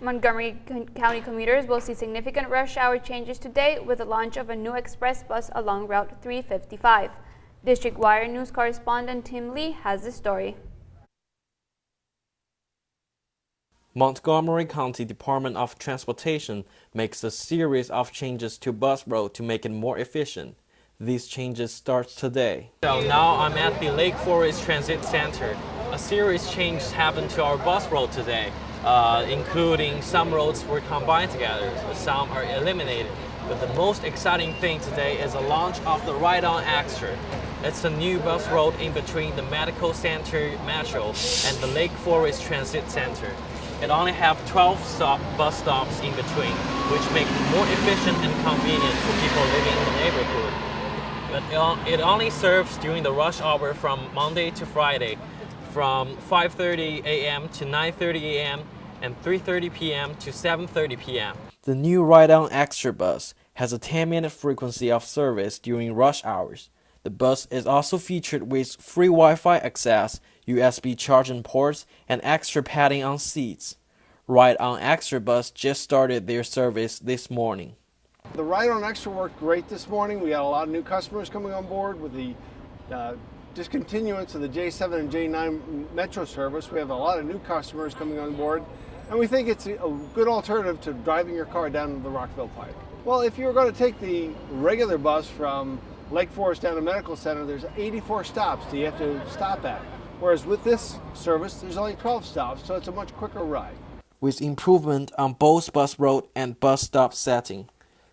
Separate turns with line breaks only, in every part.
Montgomery County commuters will see significant rush hour changes today with the launch of a new express bus along Route 355. District Wire News correspondent Tim Lee has the story.
Montgomery County Department of Transportation makes a series of changes to bus route to make it more efficient. These changes start today. So now I'm at the Lake Forest Transit Center. A series changes happened to our bus route today, including some roads were combined together, some are eliminated. But the most exciting thing today is the launch of the Ride-On Extra. It's a new bus route in between the Medical Center Metro and the Lake Forest Transit Center. It only have 12 bus stops in between, which make it more efficient and convenient for people living in the neighborhood. But it only serves during the rush hour from Monday to Friday, from 5:30 a.m. to 9:30 a.m. and 3:30 p.m. to 7:30 p.m. The new Ride-On Extra bus has a 10-minute frequency of service during rush hours. The bus is also featured with free Wi-Fi access, USB charging ports, and extra padding on seats. Ride-On Extra bus just started their service this morning.
The Ride-On Extra worked great this morning. We got a lot of new customers coming on board with the discontinuance of the J7 and J9 Metro service. We have a lot of new customers coming on board, and we think it's a good alternative to driving your car down the Rockville Pike. Well, if you were going to take the regular bus from Lake Forest down to Medical Center, there's 84 stops that you have to stop at. Whereas with this service, there's only 12 stops, so it's a much quicker ride.
With improvement on both bus route and bus stop setting,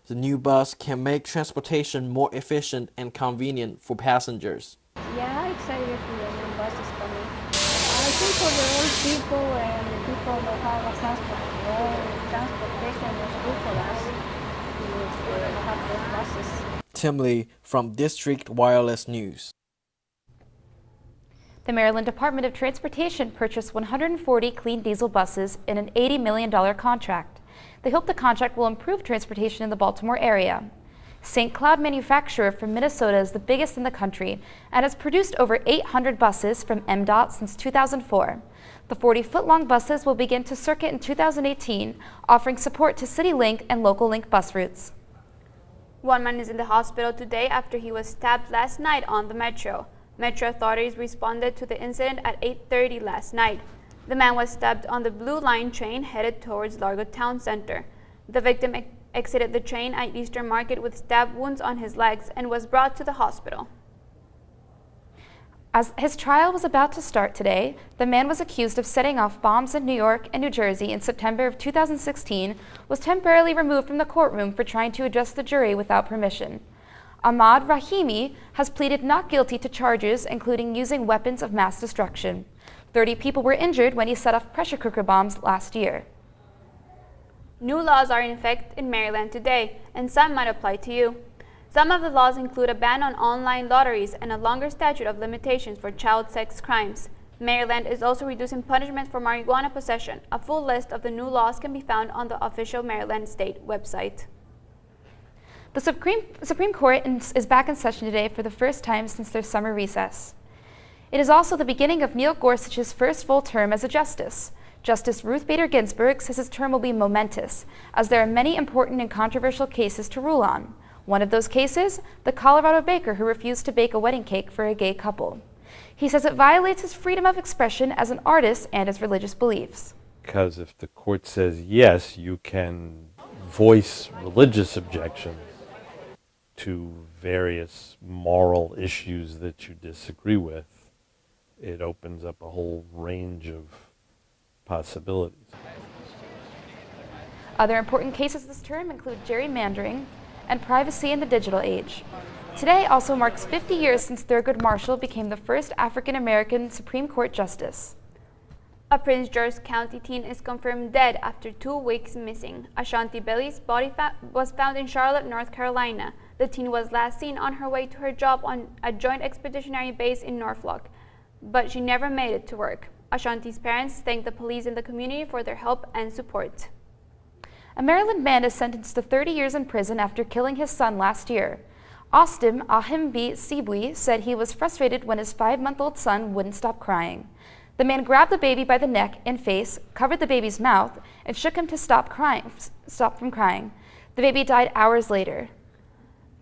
the new bus can make transportation more efficient and convenient for passengers.
Yeah, I'm excited for the new buses coming. I think for the old people and the people that have a transportation is good for us. We have those buses.
Tim Lee from District Wireless News.
The Maryland Department of Transportation purchased 140 clean diesel buses in an $80 million contract. They hope the contract will improve transportation in the Baltimore area. St. Cloud Manufacturer from Minnesota is the biggest in the country and has produced over 800 buses from MDOT since 2004. The 40-foot-long buses will begin to circuit in 2018, offering support to CityLink and Local Link bus routes.
One man is in the hospital today after he was stabbed last night on the Metro. Metro authorities responded to the incident at 8:30 last night. The man was stabbed on the Blue Line train headed towards Largo Town Center. The victim exited the train at Eastern Market with stab wounds on his legs and was brought to the hospital.
As his trial was about to start today, the man was accused of setting off bombs in New York and New Jersey in September of 2016, was temporarily removed from the courtroom for trying to address the jury without permission. Ahmad Rahimi has pleaded not guilty to charges including using weapons of mass destruction. 30 people were injured when he set off pressure cooker bombs last year.
New laws are in effect in Maryland today, and some might apply to you. Some of the laws include a ban on online lotteries and a longer statute of limitations for child sex crimes. Maryland is also reducing punishment for marijuana possession. A full list of the new laws can be found on the official Maryland State website.
The Supreme Court is back in session today for the first time since their summer recess. It is also the beginning of Neil Gorsuch's first full term as a justice. Justice Ruth Bader Ginsburg says his term will be momentous, as there are many important and controversial cases to rule on. One of those cases, the Colorado baker who refused to bake a wedding cake for a gay couple. He says it violates his freedom of expression as an artist and his religious beliefs.
Because if the court says yes, you can voice religious objections to various moral issues that you disagree with, it opens up a whole range of possibilities.
Other important cases this term include gerrymandering and privacy in the digital age. Today also marks 50 years since Thurgood Marshall became the first African-American Supreme Court justice.
A Prince George's County teen is confirmed dead after 2 weeks missing. Ashanti Bailey's body was found in Charlotte, North Carolina. The teen was last seen on her way to her job on a Joint Expeditionary Base in Norfolk, but she never made it to work. Ashanti's parents thank the police and the community for their help and support.
A Maryland man is sentenced to 30 years in prison after killing his son last year. Austin Ahimbi Sibui said he was frustrated when his 5-month-old son wouldn't stop crying. The man grabbed the baby by the neck and face, covered the baby's mouth, and shook him to stop from crying. The baby died hours later.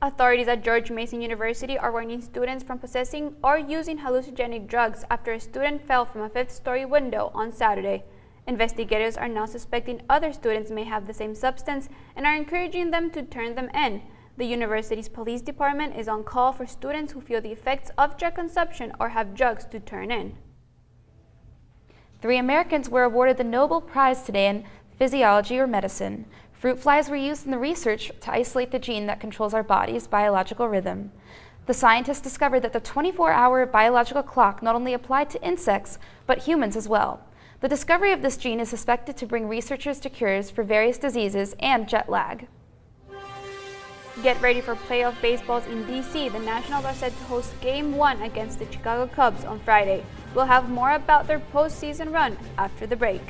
Authorities at George Mason University are warning students from possessing or using hallucinogenic drugs after a student fell from a fifth-story window on Saturday. Investigators are now suspecting other students may have the same substance and are encouraging them to turn them in. The university's police department is on call for students who feel the effects of drug consumption or have drugs to turn in.
3 Americans were awarded the Nobel Prize today in physiology or medicine. Fruit flies were used in the research to isolate the gene that controls our body's biological rhythm. The scientists discovered that the 24-hour biological clock not only applied to insects, but humans as well. The discovery of this gene is suspected to bring researchers to cures for various diseases and jet lag.
Get ready for playoff baseballs in D.C. The Nationals are set to host Game 1 against the Chicago Cubs on Friday. We'll have more about their postseason run after the break.